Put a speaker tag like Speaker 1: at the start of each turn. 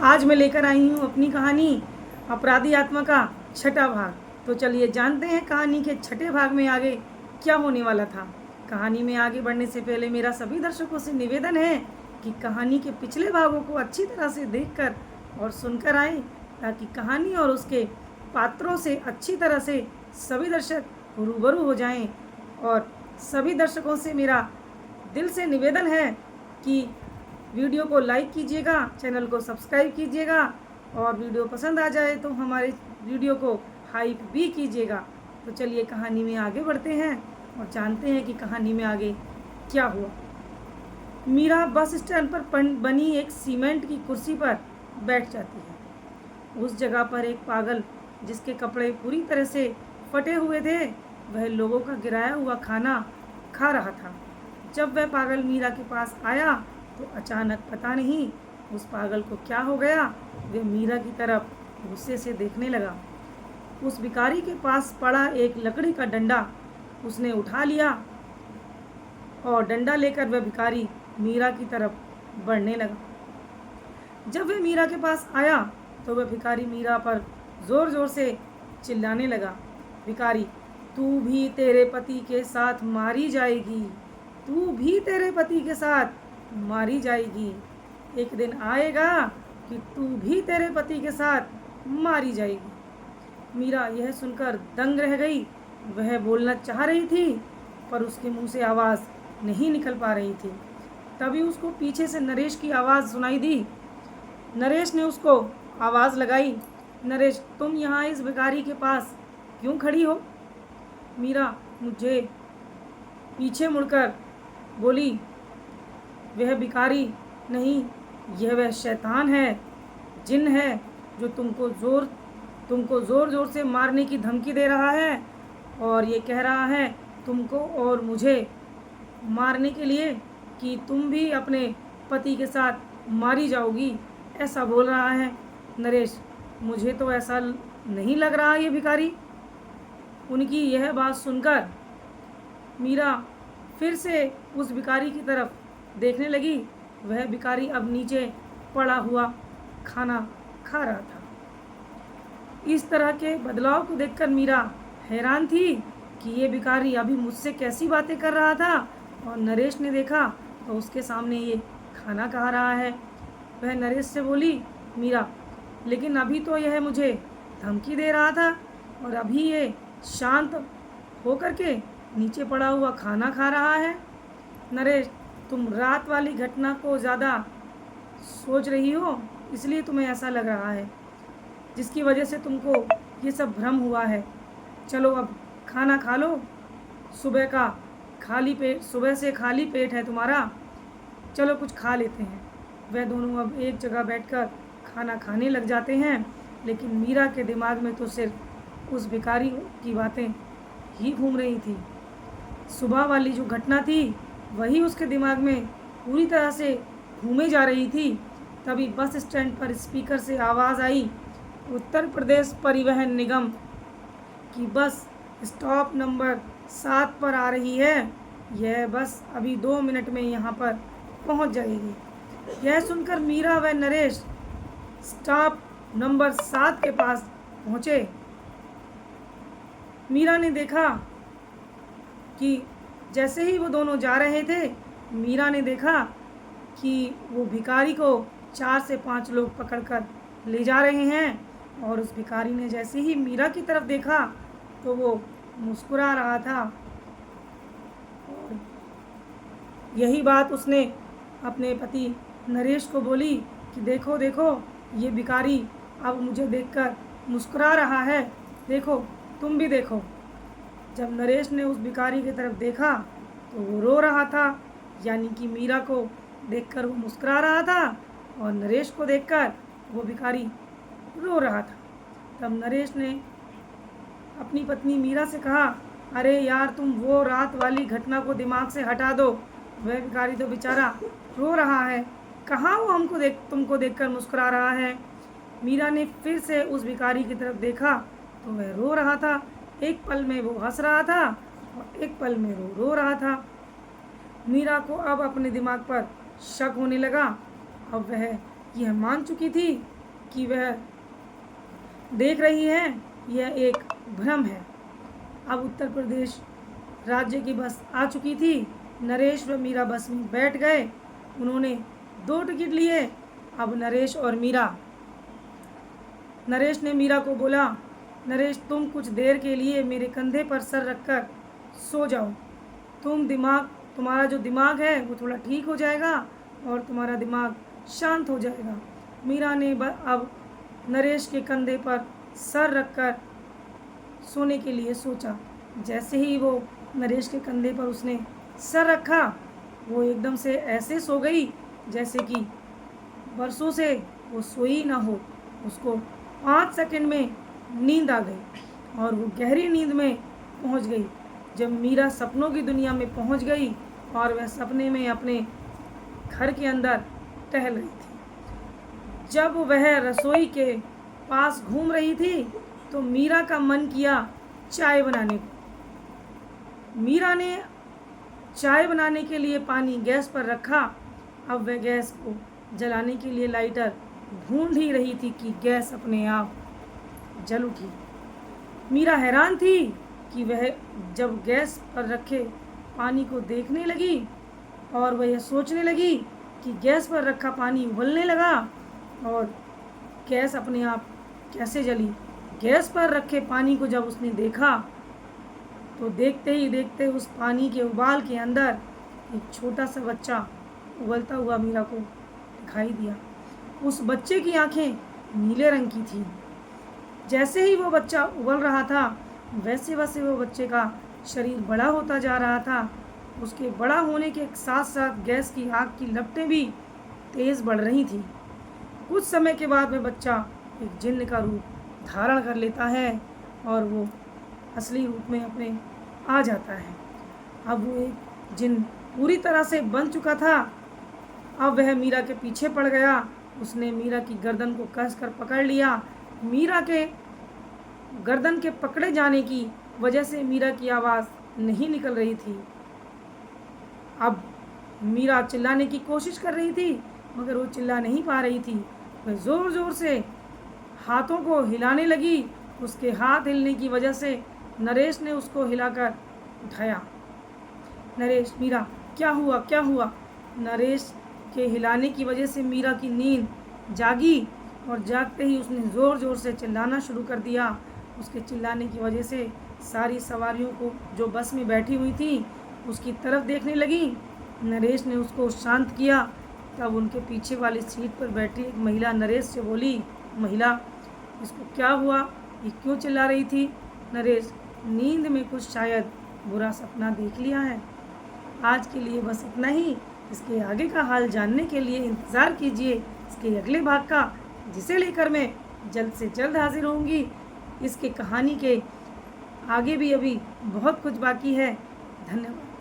Speaker 1: आज मैं लेकर आई हूँ अपनी कहानी अपराधी आत्मा का छठा भाग। तो चलिए जानते हैं कहानी के छठे भाग में आगे क्या होने वाला था। कहानी में आगे बढ़ने से पहले मेरा सभी दर्शकों से निवेदन है कि कहानी के पिछले भागों को अच्छी तरह से देखकर और सुनकर आए, ताकि कहानी और उसके पात्रों से अच्छी तरह से सभी दर्शक रूबरू हो जाएं। और सभी दर्शकों से मेरा दिल से निवेदन है कि वीडियो को लाइक कीजिएगा, चैनल को सब्सक्राइब कीजिएगा और वीडियो पसंद आ जाए तो हमारे वीडियो को हाइप भी कीजिएगा। तो चलिए कहानी में आगे बढ़ते हैं और जानते हैं कि कहानी में आगे क्या हुआ। मीरा बस स्टैंड पर बनी एक सीमेंट की कुर्सी पर बैठ जाती है। उस जगह पर एक पागल, जिसके कपड़े पूरी तरह से फटे हुए थे, वह लोगों का गिराया हुआ खाना खा रहा था। जब वह पागल मीरा के पास आया तो अचानक पता नहीं उस पागल को क्या हो गया, वह मीरा की तरफ गुस्से से देखने लगा। उस भिखारी के पास पड़ा एक लकड़ी का डंडा उसने उठा लिया और डंडा लेकर वह भिखारी मीरा की तरफ बढ़ने लगा। जब वह मीरा के पास आया तो वह भिखारी मीरा पर ज़ोर ज़ोर से चिल्लाने लगा, भिखारी, तू भी तेरे पति के साथ मारी जाएगी, तू भी तेरे पति के साथ मारी जाएगी। एक दिन आएगा कि तू भी तेरे पति के साथ मारी जाएगी। मीरा यह सुनकर दंग रह गई। वह बोलना चाह रही थी पर उसके मुंह से आवाज़ नहीं निकल पा रही थी। तभी उसको पीछे से नरेश की आवाज़ सुनाई दी। नरेश ने उसको आवाज़ लगाई, नरेश, तुम यहाँ इस भिखारी के पास क्यों खड़ी हो? मीरा मुझे पीछे मुड़कर बोली, वह भिखारी नहीं, यह वह शैतान है, जिन है, जो तुमको ज़ोर ज़ोर से मारने की धमकी दे रहा है और ये कह रहा है तुमको और मुझे मारने के लिए कि तुम भी अपने पति के साथ मारी जाओगी, ऐसा बोल रहा है। नरेश, मुझे तो ऐसा नहीं लग रहा ये भिखारी। उनकी यह बात सुनकर मीरा फिर से उस भिखारी की तरफ देखने लगी। वह भिखारी अब नीचे पड़ा हुआ खाना खा रहा था। इस तरह के बदलाव को देखकर मीरा हैरान थी कि ये भिखारी अभी मुझसे कैसी बातें कर रहा था और नरेश ने देखा तो उसके सामने ये खाना खा रहा है। वह नरेश से बोली, मीरा, लेकिन अभी तो यह मुझे धमकी दे रहा था और अभी ये शांत होकर के नीचे पड़ा हुआ खाना खा रहा है। नरेश, तुम रात वाली घटना को ज़्यादा सोच रही हो, इसलिए तुम्हें ऐसा लग रहा है, जिसकी वजह से तुमको ये सब भ्रम हुआ है। चलो अब खाना खा लो, सुबह से खाली पेट है तुम्हारा, चलो कुछ खा लेते हैं। वह दोनों अब एक जगह बैठकर खाना खाने लग जाते हैं। लेकिन मीरा के दिमाग में तो सिर्फ उस भिखारी की बातें ही घूम रही थी। सुबह वाली जो घटना थी वही उसके दिमाग में पूरी तरह से घूमे जा रही थी। तभी बस स्टैंड पर स्पीकर से आवाज़ आई, उत्तर प्रदेश परिवहन निगम की बस स्टॉप नंबर 7 पर आ रही है। यह बस अभी 2 मिनट में यहाँ पर पहुँच जाएगी। यह सुनकर मीरा व नरेश स्टॉप नंबर 7 के पास पहुँचे। मीरा ने देखा कि जैसे ही वो दोनों जा रहे थे, मीरा ने देखा कि वो भिखारी को 4 से 5 लोग पकड़कर ले जा रहे हैं। और उस भिखारी ने जैसे ही मीरा की तरफ देखा तो वो मुस्कुरा रहा था। और यही बात उसने अपने पति नरेश को बोली कि देखो देखो, ये भिखारी अब मुझे देखकर मुस्कुरा रहा है, देखो तुम भी देखो। जब नरेश ने उस भिखारी की तरफ देखा तो वो रो रहा था, यानी कि मीरा को देखकर वो मुस्कुरा रहा था और नरेश को देखकर वो भिखारी रो रहा था। तब नरेश ने अपनी पत्नी मीरा से कहा, अरे यार, तुम वो रात वाली घटना को दिमाग से हटा दो, वह भिखारी तो बेचारा रो रहा है, कहाँ वो तुमको देखकर मुस्कुरा रहा है। मीरा ने फिर से उस भिखारी की तरफ देखा तो वह रो रहा था। एक पल में वो हंस रहा था और एक पल में वो रो रहा था। मीरा को अब अपने दिमाग पर शक होने लगा। अब वह यह मान चुकी थी कि वह देख रही है यह एक भ्रम है। अब उत्तर प्रदेश राज्य की बस आ चुकी थी। नरेश व मीरा बस में बैठ गए। उन्होंने 2 टिकट लिए। अब नरेश ने मीरा को बोला, नरेश तुम कुछ देर के लिए मेरे कंधे पर सर रखकर सो जाओ। तुम्हारा जो दिमाग है वो थोड़ा ठीक हो जाएगा और तुम्हारा दिमाग शांत हो जाएगा। मीरा ने अब नरेश के कंधे पर सर रखकर सोने के लिए सोचा। जैसे ही वो नरेश के कंधे पर उसने सर रखा, वो एकदम से ऐसे सो गई जैसे कि बरसों से वो सोई ना हो। उसको 5 सेकंड में नींद आ गई और वो गहरी नींद में पहुंच गई। जब मीरा सपनों की दुनिया में पहुंच गई और वह सपने में अपने घर के अंदर टहल रही थी। जब वह रसोई के पास घूम रही थी तो मीरा का मन किया चाय बनाने को। मीरा ने चाय बनाने के लिए पानी गैस पर रखा। अब वह गैस को जलाने के लिए लाइटर ढूंढ ही रही थी कि गैस अपने आप जल उठी। मीरा हैरान थी कि वह जब गैस पर रखे पानी को देखने लगी और वह यह सोचने लगी कि गैस पर रखा पानी उबलने लगा और गैस अपने आप कैसे जली। गैस पर रखे पानी को जब उसने देखा तो देखते ही देखते उस पानी के उबाल के अंदर एक छोटा सा बच्चा उबलता हुआ मीरा को दिखाई दिया। उस बच्चे की आंखें नीले रंग की थी। जैसे ही वो बच्चा उबल रहा था वैसे वैसे वो बच्चे का शरीर बड़ा होता जा रहा था। उसके बड़ा होने के साथ साथ गैस की आग की लपटें भी तेज़ बढ़ रही थी। कुछ समय के बाद वह बच्चा एक जिन्न का रूप धारण कर लेता है और वो असली रूप में अपने आ जाता है। अब वो एक जिन्न पूरी तरह से बन चुका था। अब वह मीरा के पीछे पड़ गया। उसने मीरा की गर्दन को कसकर पकड़ लिया। मीरा के गर्दन के पकड़े जाने की वजह से मीरा की आवाज़ नहीं निकल रही थी। अब मीरा चिल्लाने की कोशिश कर रही थी मगर वो चिल्ला नहीं पा रही थी। वह ज़ोर ज़ोर से हाथों को हिलाने लगी। उसके हाथ हिलने की वजह से नरेश ने उसको हिलाकर उठाया। नरेश, मीरा क्या हुआ क्या हुआ? नरेश के हिलाने की वजह से मीरा की नींद जागी और जागते ही उसने ज़ोर ज़ोर से चिल्लाना शुरू कर दिया। उसके चिल्लाने की वजह से सारी सवारियों को जो बस में बैठी हुई थी उसकी तरफ देखने लगी। नरेश ने उसको शांत किया। तब उनके पीछे वाली सीट पर बैठी एक महिला नरेश से बोली, महिला, इसको क्या हुआ? ये क्यों चिल्ला रही थी? नरेश, नींद में कुछ शायद बुरा सपना देख लिया है। आज के लिए बस इतना ही। इसके आगे का हाल जानने के लिए इंतज़ार कीजिए इसके अगले भाग का, जिसे लेकर मैं जल्द से जल्द हाजिर होंगी। इसके कहानी के आगे भी अभी बहुत कुछ बाकी है। धन्यवाद।